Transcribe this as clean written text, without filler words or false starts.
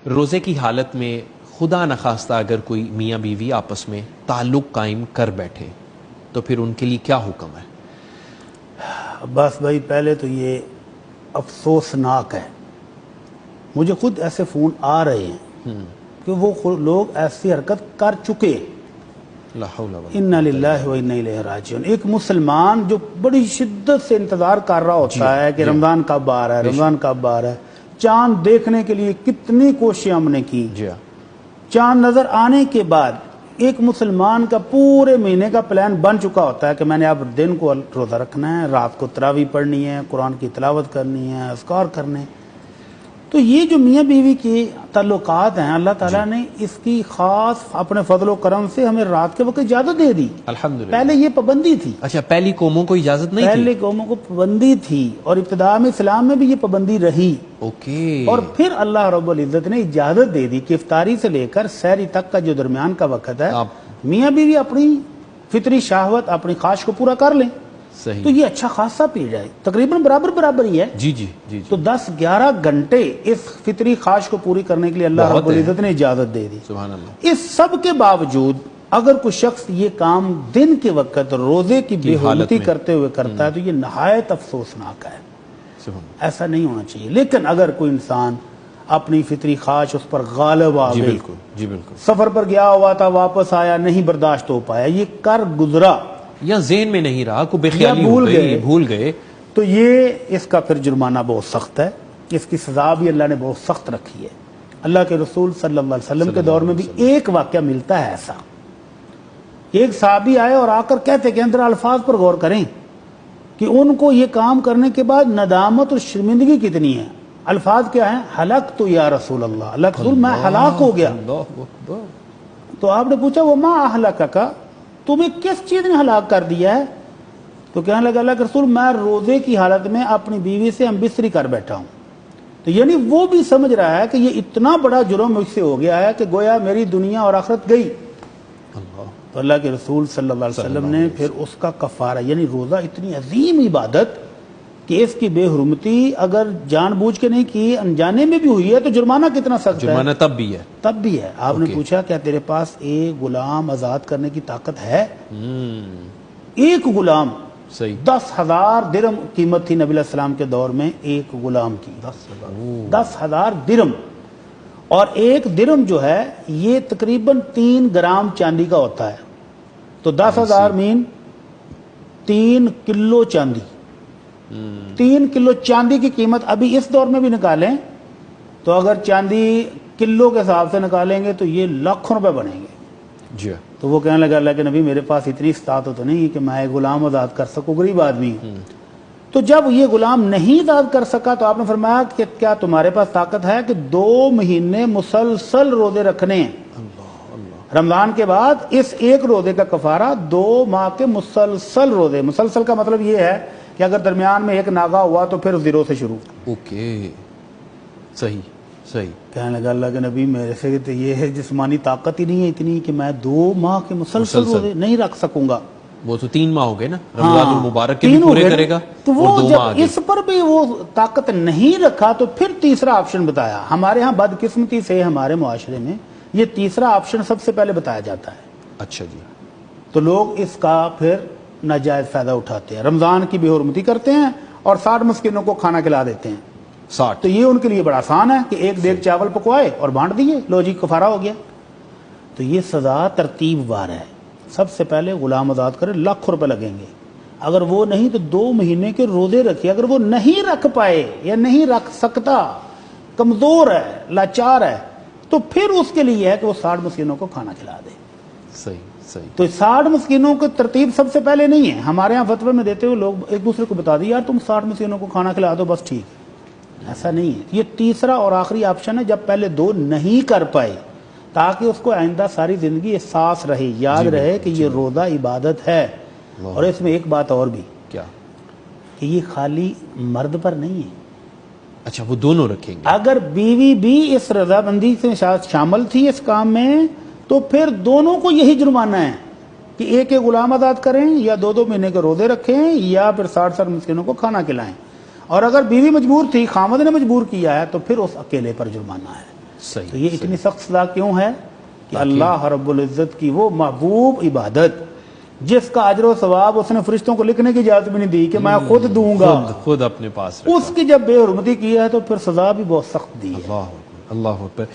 روزے کی حالت میں خدا نخواستہ اگر کوئی میاں بیوی آپس میں تعلق قائم کر بیٹھے تو پھر ان کے لیے کیا حکم ہے؟ عباس بھائی پہلے تو یہ افسوسناک ہے، مجھے خود ایسے فون آ رہے ہیں کہ وہ لوگ ایسی حرکت کر چکے۔ لا حول ولا انا للہ و انا الیہ راجعون۔ ایک مسلمان جو بڑی شدت سے انتظار کر رہا ہوتا ہے کہ رمضان کب آ رہا ہے، رمضان کب آ رہا ہے، چاند دیکھنے کے لیے کتنی کوششیں ہم نے کی، چاند نظر آنے کے بعد ایک مسلمان کا پورے مہینے کا پلان بن چکا ہوتا ہے کہ میں نے اب دن کو روزہ رکھنا ہے، رات کو تراویح پڑھنی ہے، قرآن کی تلاوت کرنی ہے، اذکار کرنے۔ تو یہ جو میاں بیوی کی تعلقات ہیں، اللہ تعالیٰ نے اس کی خاص اپنے فضل و کرم سے ہمیں رات کے وقت اجازت دے دی۔ الحمدللہ۔ پہلے یہ پابندی تھی۔ اچھا، پہلی قوموں کو اجازت نہیں تھی؟ پہلے قوموں کو پابندی تھی، اور ابتداء میں اسلام میں بھی یہ پابندی رہی۔ اوکے۔ اور پھر اللہ رب العزت نے اجازت دے دی کہ افطاری سے لے کر سحری تک کا جو درمیان کا وقت ہے، میاں بیوی اپنی فطری شہوت، اپنی خواہش کو پورا کر لیں۔ صحیح۔ تو یہ اچھا خاصا پی جائے، تقریباً برابر ہی ہے۔ جی جی جی۔ تو 10-11 گھنٹے اس فطری خواہش کو پوری کرنے کے لیے اللہ رب العزت نے اجازت دے دی۔ سبحان اللہ۔ اس سب کے باوجود اگر کوئی شخص یہ کام دن کے وقت روزے کی بے حرمتی کرتے ہوئے کرتا ہے تو یہ نہایت افسوسناک ہے، ایسا نہیں ہونا چاہیے۔ لیکن اگر کوئی انسان اپنی فطری خواہش اس پر غالب آ گئی، جی بالکل، سفر پر گیا ہوا تھا، واپس آیا، نہیں برداشت ہو پایا، یہ کر گزرا یا ذہن میں نہیں رہا، کوئی بے خیالی ہو گئی، بھول گئے، تو یہ اس کا پھر جرمانہ بہت سخت ہے، اس کی سزا بھی اللہ نے بہت سخت رکھی ہے۔ اللہ کے رسول صلی اللہ علیہ وسلم کے دور میں بھی ایک واقعہ ملتا ہے ایسا، ایک صحابی آئے اور آ کر کہتے کہ اندر الفاظ پر غور کریں کہ ان کو یہ کام کرنے کے بعد ندامت اور شرمندگی کتنی ہے۔ الفاظ کیا ہیں؟ ہلاک تو یا رسول اللہ، اللہ کے رسول میں ہلاک ہو گیا۔ تو آپ نے پوچھا وہ ما اہلک کا، تمہیں کس چیز نے ہلاک کر دیا ہے؟ تو کہنے لگا اللہ کے رسول میں روزے کی حالت میں اپنی بیوی سے ہم بستری کر بیٹھا ہوں۔ تو یعنی وہ بھی سمجھ رہا ہے کہ یہ اتنا بڑا جرم مجھ سے ہو گیا ہے کہ گویا میری دنیا اور آخرت گئی۔ تو اللہ کے رسول صلی اللہ علیہ وسلم نے پھر اس کا کفارہ، یعنی روزہ اتنی عظیم عبادت کہ اس کی بے حرمتی اگر جان بوجھ کے نہیں کی، انجانے میں بھی ہوئی ہے تو جرمانہ کتنا سخت ہے؟ جرمانہ تب بھی ہے، تب بھی ہے۔ آپ نے پوچھا کیا تیرے پاس ایک غلام آزاد کرنے کی طاقت ہے؟ ایک غلام، 10,000 درہم قیمت تھی نبی علیہ السلام کے دور میں ایک غلام کی، 10,000 درہم۔ اور ایک درہم جو ہے یہ تقریباً 3 گرام چاندی کا ہوتا ہے، تو 10,000 مین 3 کلو چاندی۔ 3 کلو چاندی کی قیمت ابھی اس دور میں بھی نکالیں تو اگر چاندی کلو کے حساب سے نکالیں گے تو یہ لاکھوں روپے بنیں گے۔ جی۔ تو وہ کہنے لگا اللہ کے نبی میرے پاس اتنی استطاعت تو نہیں کہ میں ایک غلام آزاد کر سکوں، غریب آدمی ہوں۔ تو جب یہ غلام نہیں آزاد کر سکا تو آپ نے فرمایا کہ کیا تمہارے پاس طاقت ہے کہ 2 مہینے مسلسل روزے رکھنے ہیں؟ رمضان کے بعد اس ایک روزے کا کفارہ 2 ماہ کے مسلسل روزے۔ مسلسل کا مطلب یہ ہے کہ اگر درمیان میں ایک ناغہ ہوا تو پھر 0 سے شروع۔ اوکے، صحیح صحیح۔ کہنے لگا اللہ کے نبی میرے سے تو یہ ہے جسمانی طاقت ہی نہیں ہے اتنی کہ میں 2 ماہ کے مسلسل روزے نہیں رکھ سکوں گا۔ وہ تو 3 ماہ ہو گئے نا، رمضان المبارک کے بھی پورے کرے گا، تو وہ جب اس پر بھی وہ طاقت نہیں رکھا تو پھر تیسرا آپشن بتایا۔ ہمارے ہاں بدقسمتی سے ہمارے معاشرے میں یہ تیسرا آپشن سب سے پہلے بتایا جاتا ہے۔ اچھا جی۔ تو لوگ اس کا پھر ناجائز فائدہ اٹھاتے ہیں، رمضان کی بے حرمتی کرتے ہیں اور 60 مسکینوں کو کھانا کھلا دیتے ہیں۔ 60 تو یہ ان کے لیے بڑا آسان ہے کہ ایک دیگ چاول پکوائے اور بانٹ دیے، لو جی کفارہ ہو گیا۔ تو یہ سزا ترتیب وار ہے۔ سب سے پہلے غلام آزاد کرے، لاکھوں روپے لگیں گے۔ اگر وہ نہیں تو 2 مہینے کے روزے رکھے۔ اگر وہ نہیں رکھ پائے یا نہیں رکھ سکتا، کمزور ہے، لاچار ہے، تو پھر اس کے لیے ہے کہ وہ 60 مسکینوں کو کھانا کھلا دے۔ صحیح صحیح۔ تو 60 مسکینوں کی ترتیب سب سے پہلے نہیں ہے۔ ہمارے ہاں فتوے میں دیتے ہوئے لوگ ایک دوسرے کو بتا دی یار تم 60 مسکینوں کو کھانا کھلا دو بس ٹھیک ہے، ایسا نہیں ہے۔ یہ تیسرا اور آخری آپشن ہے جب پہلے 2 نہیں کر پائے، تاکہ اس کو آئندہ ساری زندگی احساس رہے، یاد رہے کہ یہ روزہ عبادت ہے۔ اور اس میں ایک بات اور بھی، کیا؟ کہ یہ خالی مرد پر نہیں ہے۔ اچھا، وہ دونوں رکھیں گے۔ اگر بیوی بھی اس رضامندی سے شامل تھی اس کام میں تو پھر دونوں کو یہی جرمانہ ہے کہ ایک غلام آزاد کریں یا 2 مہینے کے روزے رکھیں یا پھر 60 مسکینوں کو کھانا کھلائیں۔ اور اگر بیوی مجبور تھی، خامد نے مجبور کیا ہے، تو پھر اس اکیلے پر جرمانہ ہے۔ صحیح، تو یہ اتنی سخت سزا کیوں ہے کہ اللہ رب العزت کی وہ محبوب عبادت جس کا اجر و ثواب اس نے فرشتوں کو لکھنے کی اجازت بھی نہیں دی کہ میں خود دوں گا، خود اپنے پاس رکھا۔ اس کی جب بے حرمتی کی ہے تو پھر سزا بھی بہت سخت دی ہے۔ اللہ اکبر، اللہ اکبر۔